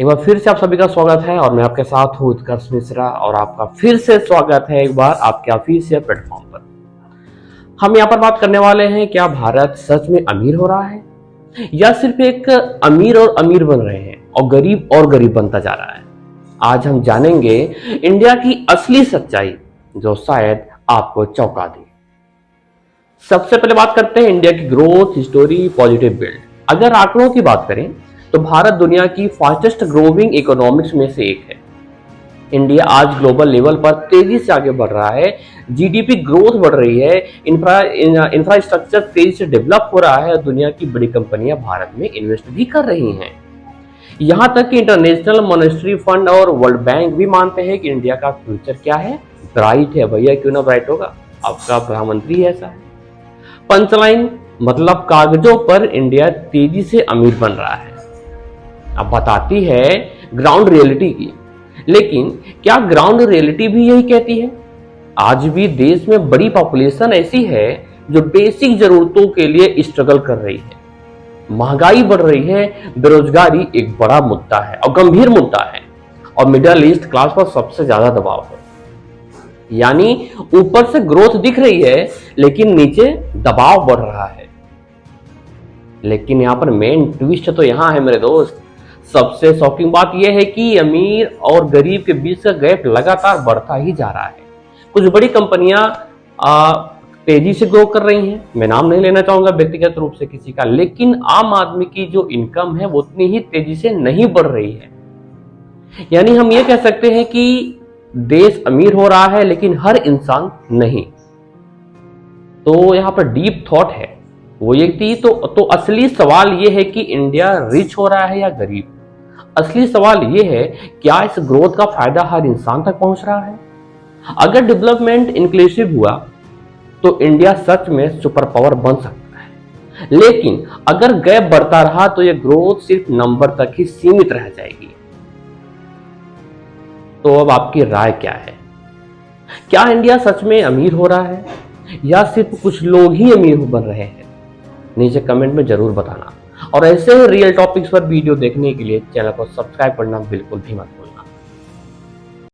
एक बार फिर से आप सभी का स्वागत है और मैं आपके साथ हूँ उत्कर्ष मिश्रा और आपका फिर से स्वागत है एक बार आपके ऑफिशियल प्लेटफॉर्म पर। हम यहाँ पर बात करने वाले हैं, क्या भारत सच में अमीर हो रहा है या सिर्फ एक अमीर और अमीर बन रहे हैं और गरीब बनता जा रहा है। आज हम जानेंगे इंडिया की असली सच्चाई जो शायद आपको चौंका दे। सबसे पहले बात करते हैं इंडिया की ग्रोथ स्टोरी, पॉजिटिव बिल्ड। अगर आंकड़ों की बात करें तो भारत दुनिया की फास्टेस्ट ग्रोइंग इकोनॉमिक्स में से एक है। इंडिया आज ग्लोबल लेवल पर तेजी से आगे बढ़ रहा है, जीडीपी ग्रोथ बढ़ रही है, इंफ्रास्ट्रक्चर तेजी से डेवलप हो रहा है और दुनिया की बड़ी कंपनियां भारत में इन्वेस्ट भी कर रही हैं। यहां तक कि इंटरनेशनल मॉनेटरी फंड और वर्ल्ड बैंक भी मानते हैं कि इंडिया का फ्यूचर क्या है, ब्राइट है। भैया क्यों ना ब्राइट होगा, आपका प्रधानमंत्री ऐसा है। पंचलाइन मतलब कागजों पर इंडिया तेजी से अमीर बन रहा है। अब बताती है ग्राउंड रियलिटी की, लेकिन क्या ग्राउंड रियलिटी भी यही कहती है? आज भी देश में बड़ी पॉपुलेशन ऐसी है जो बेसिक जरूरतों के लिए स्ट्रगल कर रही है। महंगाई बढ़ रही है, बेरोजगारी एक बड़ा मुद्दा है और गंभीर मुद्दा है और मिडिल ईस्ट क्लास पर सबसे ज्यादा दबाव है। यानी ऊपर से ग्रोथ दिख रही है लेकिन नीचे दबाव बढ़ रहा है। लेकिन यहां पर मेन ट्विस्ट तो यहां है मेरे दोस्त। सबसे शॉकिंग बात यह है कि अमीर और गरीब के बीच का गैप लगातार बढ़ता ही जा रहा है। कुछ बड़ी कंपनियां तेजी से ग्रो कर रही हैं, मैं नाम नहीं लेना चाहूंगा व्यक्तिगत रूप से किसी का, लेकिन आम आदमी की जो इनकम है वो उतनी ही तेजी से नहीं बढ़ रही है। यानी हम ये कह सकते हैं कि देश अमीर हो रहा है लेकिन हर इंसान नहीं। तो यहां पर डीप थॉट है वो ये थी। तो असली सवाल ये है कि इंडिया रिच हो रहा है या गरीब। असली सवाल ये है, क्या इस ग्रोथ का फायदा हर इंसान तक पहुंच रहा है? अगर डेवलपमेंट इंक्लूसिव हुआ तो इंडिया सच में सुपर पावर बन सकता है, लेकिन अगर गैप बढ़ता रहा तो यह ग्रोथ सिर्फ नंबर तक ही सीमित रह जाएगी। तो अब आपकी राय क्या है? क्या इंडिया सच में अमीर हो रहा है या सिर्फ कुछ लोग ही अमीर बन रहे हैं? नीचे कमेंट में जरूर बताना और ऐसे रियल टॉपिक्स पर वीडियो देखने के लिए चैनल को सब्सक्राइब करना बिल्कुल भी मत भूलना।